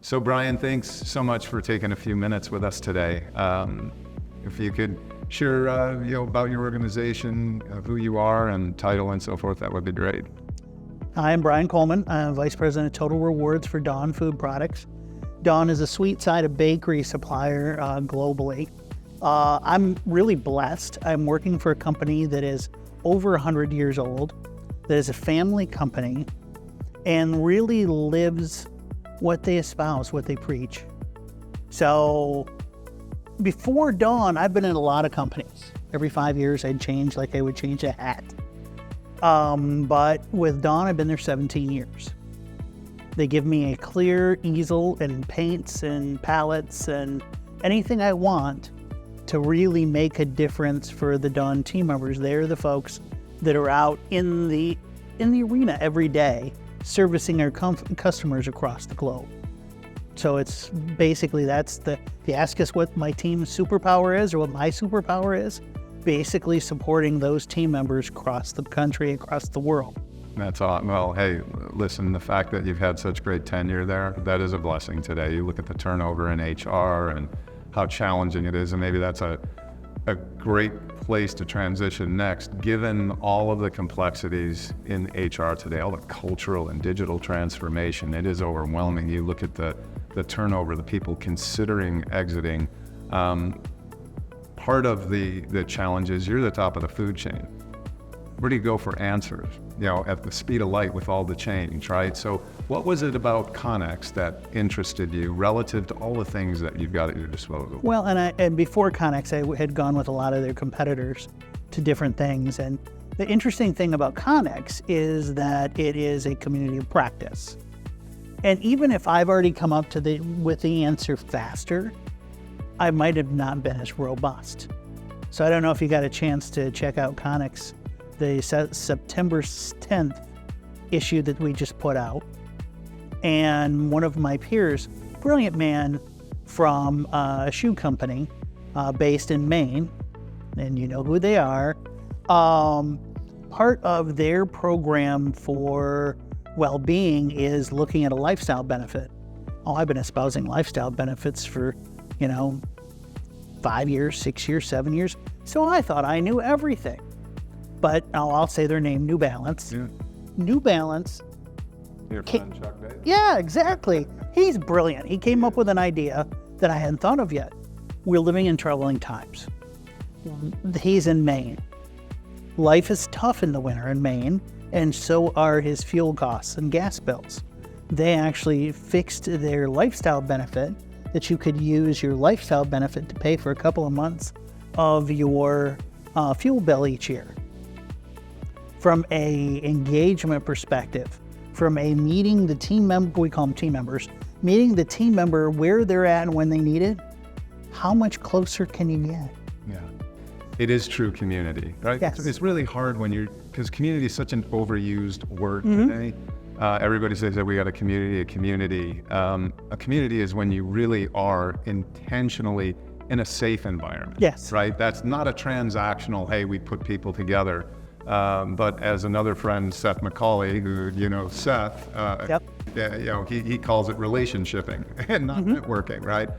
So Brian, thanks so much for taking a few minutes with us today. If you could share about your organization, who you are and title and so forth, that would be great. Hi, I'm Brian Coleman. I'm Vice President of Total Rewards for Dawn Food Products. Dawn is a sweet side of bakery supplier globally. I'm really blessed. I'm working for a company that is over 100 years old, that is a family company, and really lives what they espouse, what they preach. So before Dawn, I've been in a lot of companies. Every 5 years I'd change, like I would change a hat. But with Dawn, I've been there 17 years. They give me a clear easel and paints and palettes and anything I want to really make a difference for the Dawn team members. They're the folks that are out in the arena every day, servicing our customers across the globe. So it's basically, if you ask us what my team's superpower is or what my superpower is, basically supporting those team members across the country, across the world. That's awesome. Well, hey, listen, the fact that you've had such great tenure there, that is a blessing today. You look at the turnover in HR and how challenging it is, and maybe that's a great place to transition next, given all of the complexities in HR today, all the cultural and digital transformation. It is overwhelming. You look at the turnover, the people considering exiting. Part of the challenge is you're the top of the food chain. Where do you go for answers? At the speed of light with all the change, right? So what was it about Connex that interested you relative to all the things that you've got at your disposal? Well, and before Connex, I had gone with a lot of their competitors to different things. And the interesting thing about Connex is that it is a community of practice. And even if I've already come up with the answer faster, I might have not been as robust. So I don't know if you got a chance to check out Connex, the September 10th issue that we just put out. And one of my peers, brilliant man from a shoe company based in Maine, and you know who they are, part of their program for well-being is looking at a lifestyle benefit. Oh, I've been espousing lifestyle benefits for 5 years, 6 years, 7 years. So I thought I knew everything. But I'll say their name, New Balance. Yeah. New Balance. Your friend Chuck Davis? Yeah, exactly. He's brilliant. He came up with an idea that I hadn't thought of yet. We're living in troubling times. He's in Maine. Life is tough in the winter in Maine, and so are his fuel costs and gas bills. They actually fixed their lifestyle benefit that you could use your lifestyle benefit to pay for a couple of months of your fuel bill each year. From a engagement perspective, from a meeting the team member, we call them team members, meeting the team member where they're at and when they need it, how much closer can you get? Yeah, it is true community, right? Yes. It's really hard because community is such an overused word today. Everybody says that we got a community. A community is when you really are intentionally in a safe environment. Yes. Right? That's not a transactional, hey, we put people together. But as another friend, Seth McCauley, who Seth, Yep. he calls it relationshiping and not networking, right?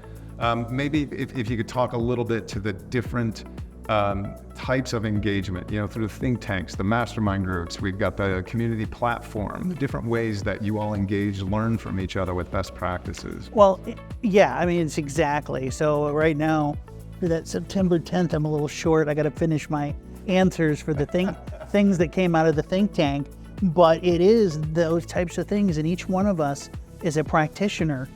Maybe if you could talk a little bit to the different types of engagement, through the think tanks, the mastermind groups, we've got the community platform, the different ways that you all engage, learn from each other with best practices. Well, yeah, it's exactly. So right now, for that September 10th, I'm a little short. I got to finish my answers for the things that came out of the think tank, but it is those types of things, and each one of us is a practitioner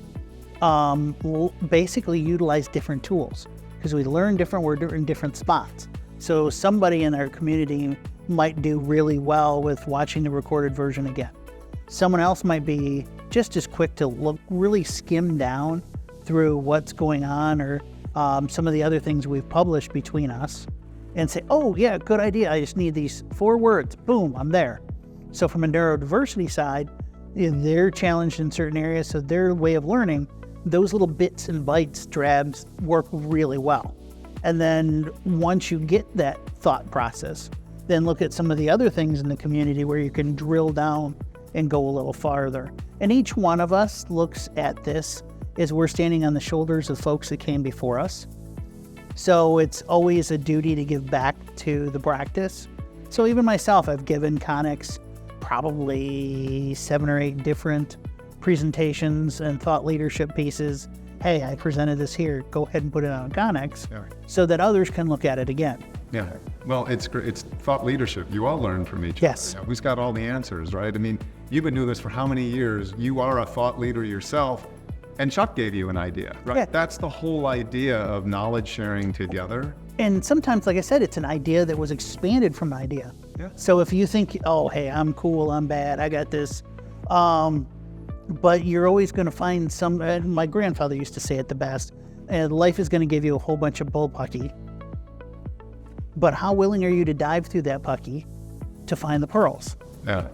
will basically utilize different tools because we learn different, we're in different spots. So somebody in our community might do really well with watching the recorded version again. Someone else might be just as quick to really skim down through what's going on or some of the other things we've published between us and say, oh yeah, good idea. I just need these 4 words. Boom, I'm there. So from a neurodiversity side, they're challenged in certain areas. So their way of learning, those little bits and bytes, drabs work really well. And then once you get that thought process, then look at some of the other things in the community where you can drill down and go a little farther. And each one of us looks at this is we're standing on the shoulders of folks that came before us. So it's always a duty to give back to the practice. So even myself, I've given Connex probably 7 or 8 different presentations and thought leadership pieces. Hey, I presented this here, go ahead and put it on Connex so that others can look at it again. Yeah, well, it's great. It's thought leadership. You all learn from each Yes. other. Who's got all the answers, right? I mean, you've been doing this for how many years? You are a thought leader yourself, and Chuck gave you an idea, right? Yeah. That's the whole idea of knowledge sharing together. And sometimes, like I said, it's an idea that was expanded from an idea. Yeah. So if you think, oh, hey, I'm cool, I'm bad, I got this, but you're always going to find some, and my grandfather used to say it the best, and life is going to give you a whole bunch of bullpucky. But how willing are you to dive through that pucky to find the pearls? Yeah.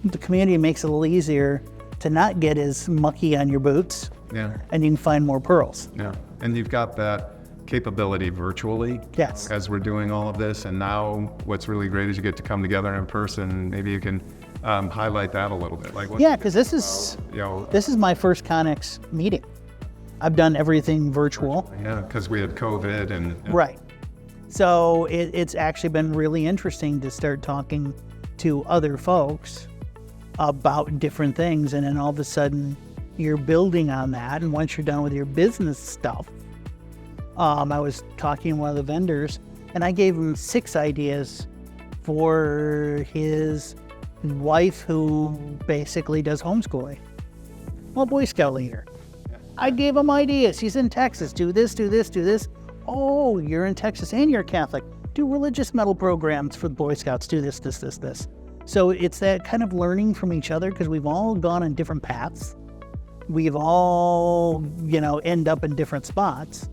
The community makes it a little easier to not get as mucky on your boots, Yeah. and you can find more pearls. Yeah. And you've got that capability virtually. Yes. As we're doing all of this. And now what's really great is you get to come together in person. Maybe you can highlight that a little bit. Like what Yeah, because this is my first Connex meeting. I've done everything virtual. Yeah, because we had COVID and Right. So it's actually been really interesting to start talking to other folks about different things, and then all of a sudden you're building on that. And once you're done with your business stuff, I was talking to one of the vendors, and I gave him 6 ideas for his wife who basically does homeschooling. Well, Boy Scout leader. I gave him ideas. He's in Texas. Do this, do this, do this. Oh, you're in Texas and you're Catholic. Do religious medal programs for the Boy Scouts. Do this, this, this, this. So it's that kind of learning from each other, because we've all gone on different paths. We've all, end up in different spots.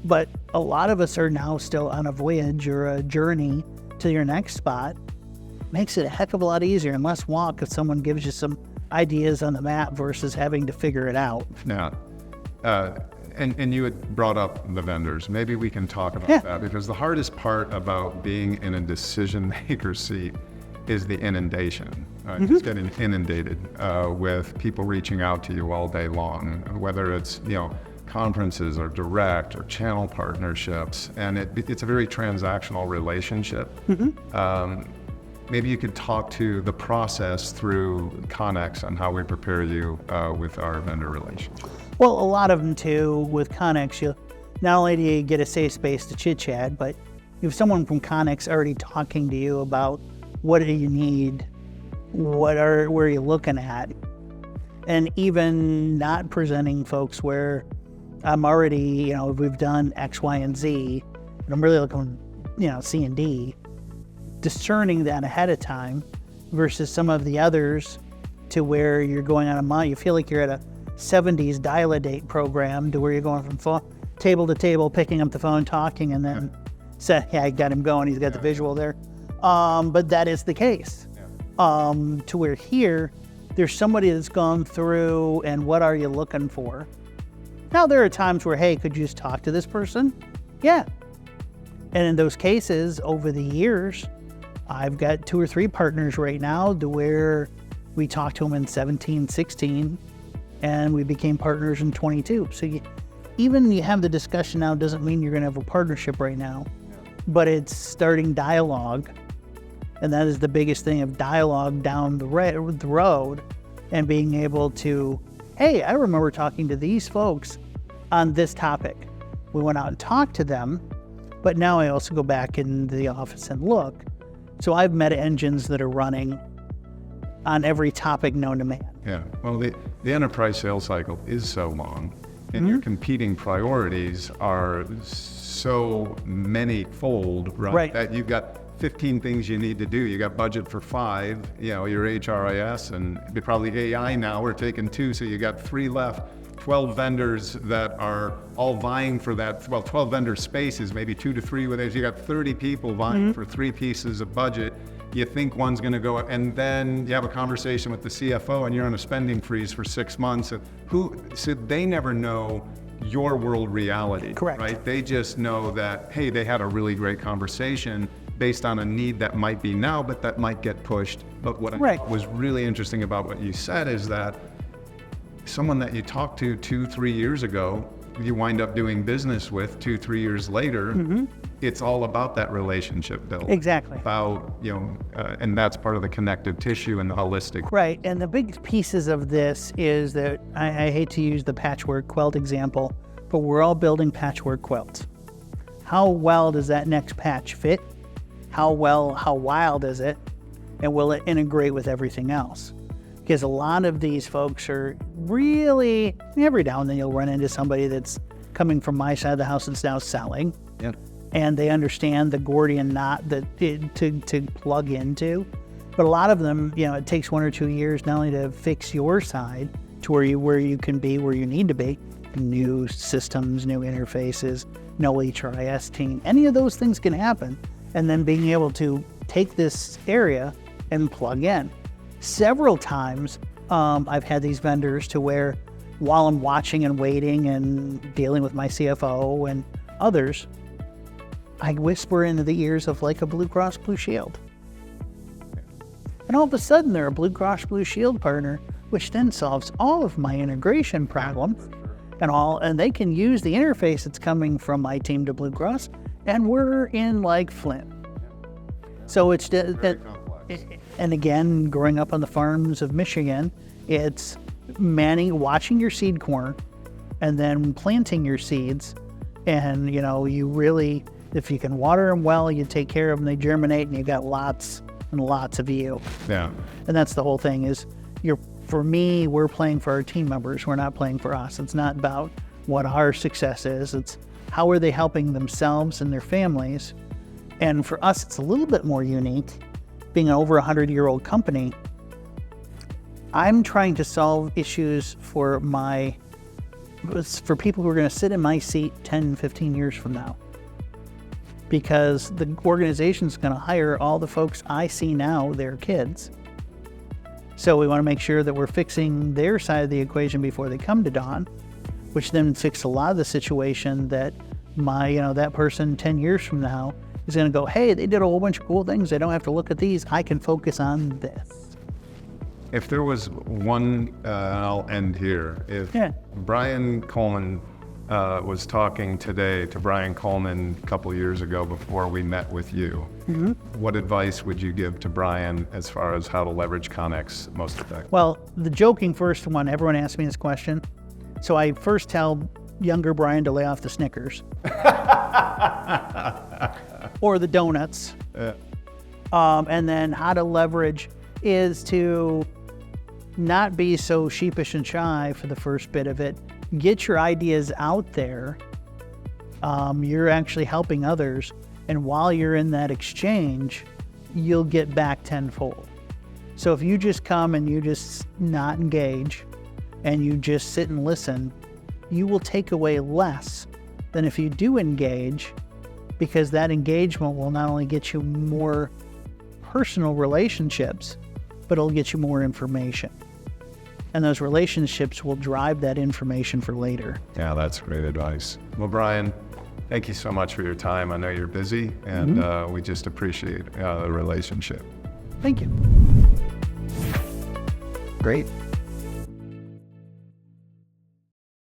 But a lot of us are now still on a voyage or a journey to your next spot. Makes it a heck of a lot easier and less walk if someone gives you some ideas on the map versus having to figure it out. Yeah. And you had brought up the vendors. Maybe we can talk about that, because the hardest part about being in a decision maker seat is the inundation. Just getting inundated with people reaching out to you all day long, whether it's conferences or direct or channel partnerships, and it's a very transactional relationship. Maybe you could talk to the process through Connex on how we prepare you with our vendor relationship. Well, a lot of them too, with Connex, you not only do you get a safe space to chit chat, but you have someone from Connex already talking to you about what do you need, where are you looking at, and even not presenting folks where I'm already, we've done X, Y, and Z, and I'm really looking, C and D, discerning that ahead of time versus some of the others to where you're going on a month. You feel like you're at a 70s dial-a-date program to where you're going from table to table, picking up the phone, talking, and then say, yeah, I got him going. He's got the visual there. But that is the case. To where here, there's somebody that's gone through and what are you looking for? Now, there are times where, hey, could you just talk to this person? Yeah. And in those cases, over the years, I've got 2 or 3 partners right now to where we talked to them in 17, 16, and we became partners in 22. So even you have the discussion now doesn't mean you're going to have a partnership right now, but it's starting dialogue. And that is the biggest thing, of dialogue down the road and being able to, hey, I remember talking to these folks on this topic. We went out and talked to them, but now I also go back in the office and look. So I have meta engines that are running on every topic known to man. Yeah, well, the enterprise sales cycle is so long, and your competing priorities are so many-fold, right? That you've got 15 things you need to do. You got budget for 5, your HRIS, and probably AI now, we're taking 2, so you got 3 left. 12 vendors that are all vying for that. Well, 12 vendor spaces, maybe 2 to 3 with it. You got 30 people vying for 3 pieces of budget. You think one's going to go, and then you have a conversation with the CFO, and you're on a spending freeze for 6 months. So they never know your world reality. Correct. Right? They just know that, hey, they had a really great conversation based on a need that might be now, but that might get pushed. But what I thought was really interesting about what you said is that someone that you talked to 2-3 years ago, you wind up doing business with 2-3 years later. It's all about that relationship build. Exactly. About, and that's part of the connective tissue and the holistic. Right, and the big pieces of this is that I hate to use the patchwork quilt example, but we're all building patchwork quilts. How well does that next patch fit? How wild is it? And will it integrate with everything else? Because a lot of these folks are really, every now and then you'll run into somebody that's coming from my side of the house that's now selling. Yeah. And they understand the Gordian knot to plug into. But a lot of them, it takes 1 or 2 years not only to fix your side to where you can be where you need to be, new systems, new interfaces, no HRIS team, any of those things can happen. And then being able to take this area and plug in. Several times I've had these vendors to where while I'm watching and waiting and dealing with my CFO and others, I whisper into the ears of like a Blue Cross Blue Shield. And all of a sudden they're a Blue Cross Blue Shield partner, which then solves all of my integration problems and they can use the interface that's coming from my team to Blue Cross, and we're in like Flint. So it's that, and again, growing up on the farms of Michigan, it's watching your seed corn and then planting your seeds. And, you really, if you can water them well, you take care of them, they germinate, and you got lots and lots of yield. Yeah. And that's the whole thing is for me, we're playing for our team members. We're not playing for us. It's not about what our success is. It's how are they helping themselves and their families. And for us, it's a little bit more unique. Being an over 100-year-old company, I'm trying to solve issues for people who are going to sit in my seat 10, 15 years from now. Because the organization's going to hire all the folks I see now, their kids. So we want to make sure that we're fixing their side of the equation before they come to Dawn, which then fix a lot of the situation that that person 10 years from now is going to go, hey, they did a whole bunch of cool things. I don't have to look at these. I can focus on this. If there was one, I'll end here. If Brian Coleman was talking today to Brian Coleman a couple years ago before we met with you, what advice would you give to Brian as far as how to leverage Connex most effectively? Well, the joking first one, everyone asks me this question. So I first tell younger Brian to lay off the Snickers. Or the donuts. And then how to leverage is to not be so sheepish and shy for the first bit of it. Get your ideas out there. You're actually helping others. And while you're in that exchange, you'll get back tenfold. So if you just come and you just not engage and you just sit and listen, you will take away less than if you do engage, because that engagement will not only get you more personal relationships, but it'll get you more information. And those relationships will drive that information for later. Yeah, that's great advice. Well, Brian, thank you so much for your time. I know you're busy, and we just appreciate the relationship. Thank you. Great.